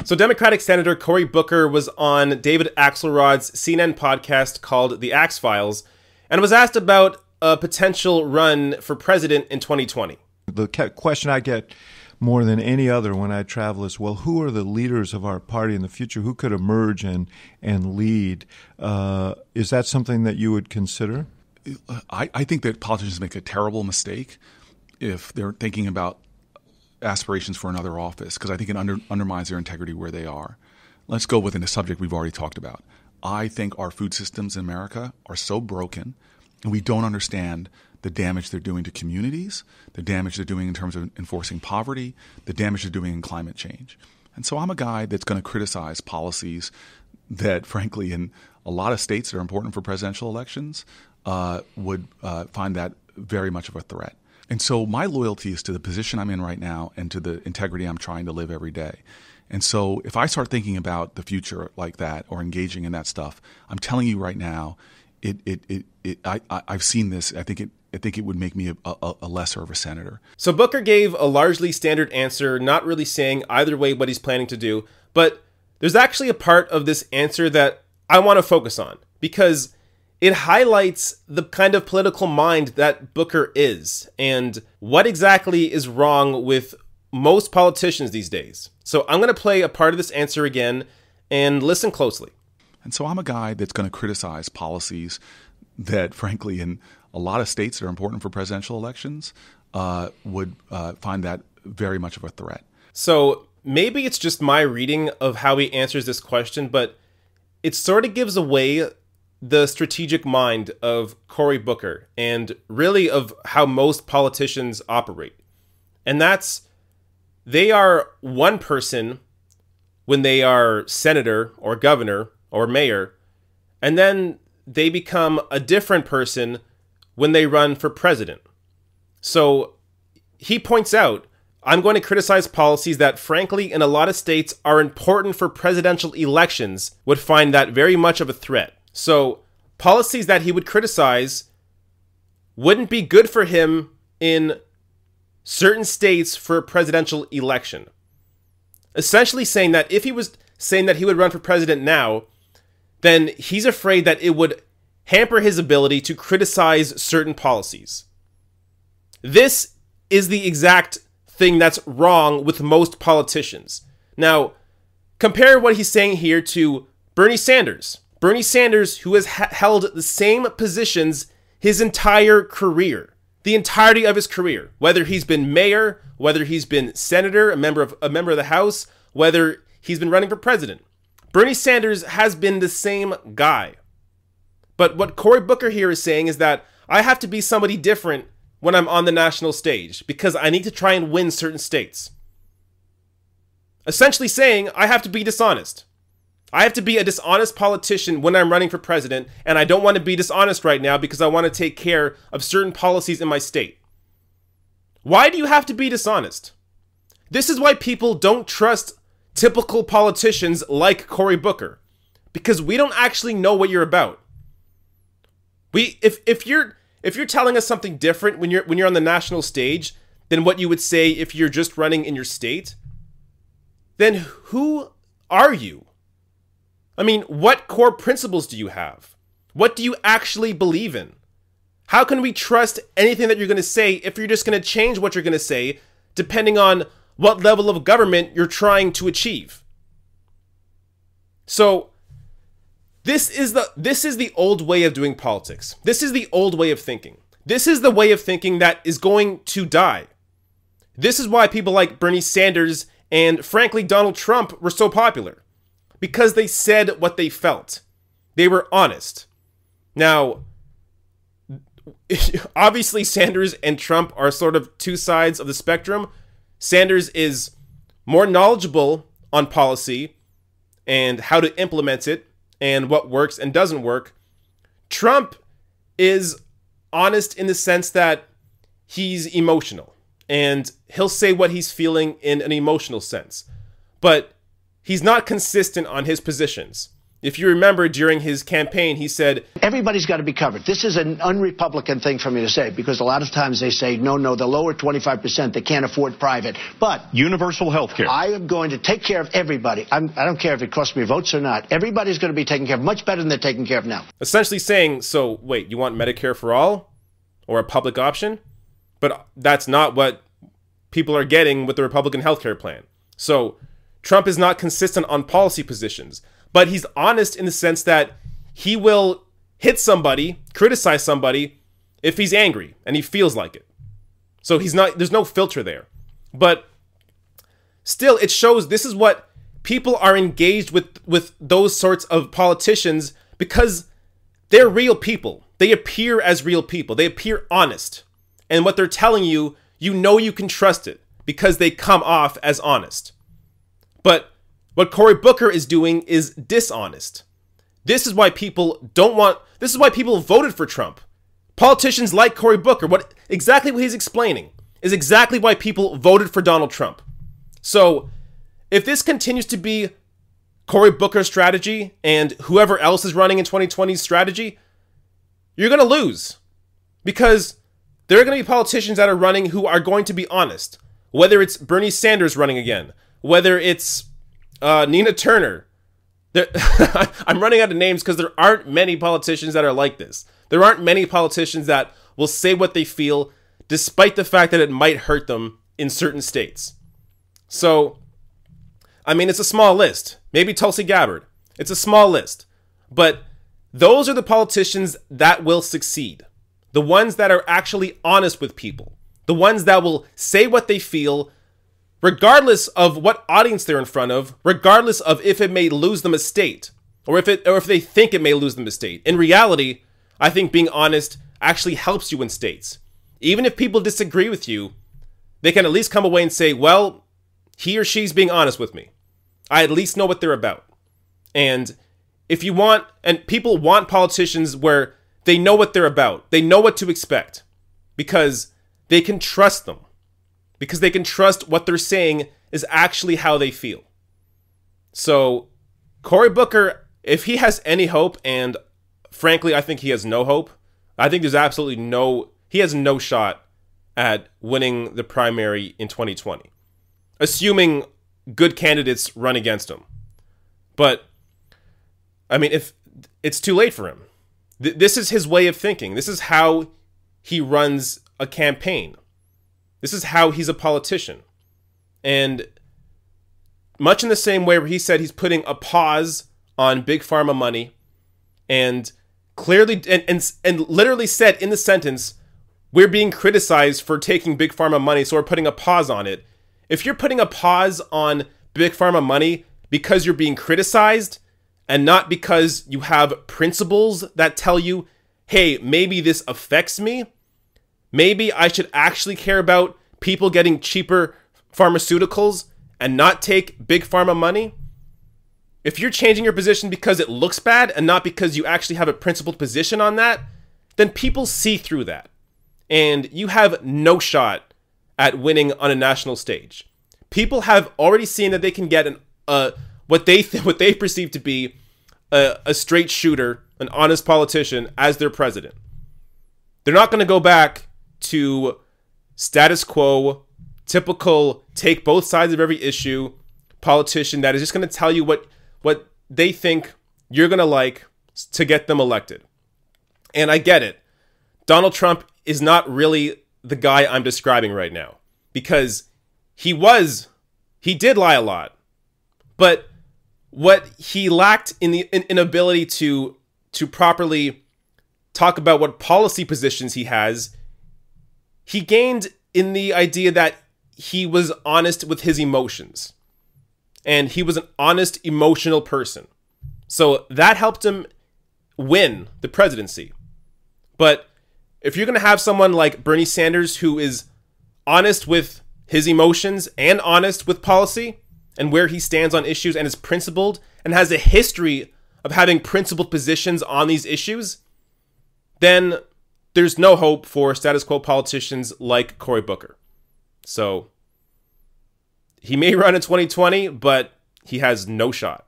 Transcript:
So Democratic Senator Cory Booker was on David Axelrod's CNN podcast called The Axe Files and was asked about a potential run for president in 2020. The question I get more than any other when I travel is, well, who are the leaders of our party in the future? Who could emerge and lead? Is that something that you would consider? I think that politicians make a terrible mistake if they're thinking about aspirations for another office, because I think it undermines their integrity where they are. Let's go within a subject we've already talked about. I think our food systems in America are so broken, and we don't understand the damage they're doing to communities, the damage they're doing in terms of enforcing poverty, the damage they're doing in climate change. And so I'm a guy that's going to criticize policies that, frankly, in a lot of states that are important for presidential elections, would find that very much of a threat. And so my loyalty is to the position I'm in right now and to the integrity I'm trying to live every day. And so if I start thinking about the future like that or engaging in that stuff, I'm telling you right now, I've seen this. I think it would make me a lesser of a senator. So Booker gave a largely standard answer, not really saying either way what he's planning to do. But there's actually a part of this answer that I want to focus on because it highlights the kind of political mind that Booker is and what exactly is wrong with most politicians these days. So I'm going to play a part of this answer again and listen closely. And so I'm a guy that's going to criticize policies that, frankly, in a lot of states that are important for presidential elections, would find that very much of a threat. So maybe it's just my reading of how he answers this question, but it sort of gives away the strategic mind of Cory Booker and really of how most politicians operate. And that's, they are one person when they are senator or governor or mayor, and then they become a different person when they run for president. So he points out, I'm going to criticize policies that, frankly, in a lot of states are important for presidential elections, would find that very much of a threat. So policies that he would criticize wouldn't be good for him in certain states for a presidential election. Essentially saying that if he was saying that he would run for president now, then he's afraid that it would hamper his ability to criticize certain policies. This is the exact thing that's wrong with most politicians. Now, compare what he's saying here to Bernie Sanders. Bernie Sanders, who has held the same positions his entire career, the entirety of his career, whether he's been mayor, whether he's been senator, a member of the House, whether he's been running for president. Bernie Sanders has been the same guy. But what Cory Booker here is saying is that I have to be somebody different when I'm on the national stage because I need to try and win certain states. Essentially saying I have to be dishonest. I have to be a dishonest politician when I'm running for president, and I don't want to be dishonest right now because I want to take care of certain policies in my state. Why do you have to be dishonest? This is why people don't trust typical politicians like Cory Booker, because we don't actually know what you're about. If you're telling us something different when you're on the national stage than what you would say if you're just running in your state, then who are you? I mean, what core principles do you have? What do you actually believe in? How can we trust anything that you're going to say if you're just going to change what you're going to say depending on what level of government you're trying to achieve? So this is the old way of doing politics. This is the old way of thinking. This is the way of thinking that is going to die. This is why people like Bernie Sanders and, frankly, Donald Trump were so popular. Because they said what they felt. They were honest. Now, obviously Sanders and Trump are sort of two sides of the spectrum. Sanders is more knowledgeable on policy and how to implement it and what works and doesn't work. Trump is honest in the sense that he's emotional and he'll say what he's feeling in an emotional sense. But he's not consistent on his positions. If you remember, during his campaign, he said, everybody's got to be covered. This is an un-Republican thing for me to say, because a lot of times they say, no, the lower 25%, they can't afford private. But universal health care. I am going to take care of everybody. I don't care if it costs me votes or not. Everybody's going to be taken care of much better than they're taken care of now. Essentially saying, so wait, you want Medicare for all or a public option? But that's not what people are getting with the Republican healthcare plan. So Trump is not consistent on policy positions, but he's honest in the sense that he will hit somebody, criticize somebody if he's angry and he feels like it. So there's no filter there. But still, it shows this is what people are engaged with those sorts of politicians, because they're real people. They appear as real people. They appear honest. And what they're telling you, you know you can trust it because they come off as honest. But what Cory Booker is doing is dishonest. This is why people voted for Trump. Politicians like Cory Booker, exactly what he's explaining is exactly why people voted for Donald Trump. So if this continues to be Cory Booker's strategy and whoever else is running in 2020's strategy, you're going to lose, because there are going to be politicians that are running who are going to be honest. Whether it's Bernie Sanders running again, whether it's Nina Turner. I'm running out of names because there aren't many politicians that are like this. There aren't many politicians that will say what they feel, despite the fact that it might hurt them in certain states. So, I mean, it's a small list. Maybe Tulsi Gabbard. It's a small list. But those are the politicians that will succeed. The ones that are actually honest with people. The ones that will say what they feel, regardless of what audience they're in front of, regardless of if it may lose them a state, or if they think it may lose them a state. In reality, I think being honest actually helps you in states. Even if people disagree with you, they can at least come away and say, well, he or she's being honest with me. I at least know what they're about. And if you want, and people want politicians where they know what they're about, they know what to expect, because they can trust them. Because they can trust what they're saying is actually how they feel. So, Cory Booker, if he has any hope, and frankly, I think he has no hope. I think he has no shot at winning the primary in 2020. Assuming good candidates run against him. But, I mean, if it's too late for him. This is his way of thinking. This is how he runs a campaign. This is how he's a politician. And much in the same way where he said he's putting a pause on big pharma money, and clearly and literally said in the sentence, we're being criticized for taking big pharma money, so we're putting a pause on it. If you're putting a pause on big pharma money because you're being criticized and not because you have principles that tell you, hey, maybe this affects me, maybe I should actually care about people getting cheaper pharmaceuticals and not take big pharma money. If you're changing your position because it looks bad and not because you actually have a principled position on that, then people see through that. And you have no shot at winning on a national stage. People have already seen that they can get what they perceive to be a straight shooter, an honest politician as their president. They're not going to go back to status quo, typical take both sides of every issue politician that is just going to tell you what they think you're going to like to get them elected. And I get it. Donald Trump is not really the guy I'm describing right now, because he did lie a lot. But what he lacked in the inability to properly talk about what policy positions he has, he gained in the idea that he was honest with his emotions. And he was an honest, emotional person. So that helped him win the presidency. But if you're going to have someone like Bernie Sanders who is honest with his emotions and honest with policy and where he stands on issues and is principled and has a history of having principled positions on these issues, then there's no hope for status quo politicians like Cory Booker. So he may run in 2020, but he has no shot.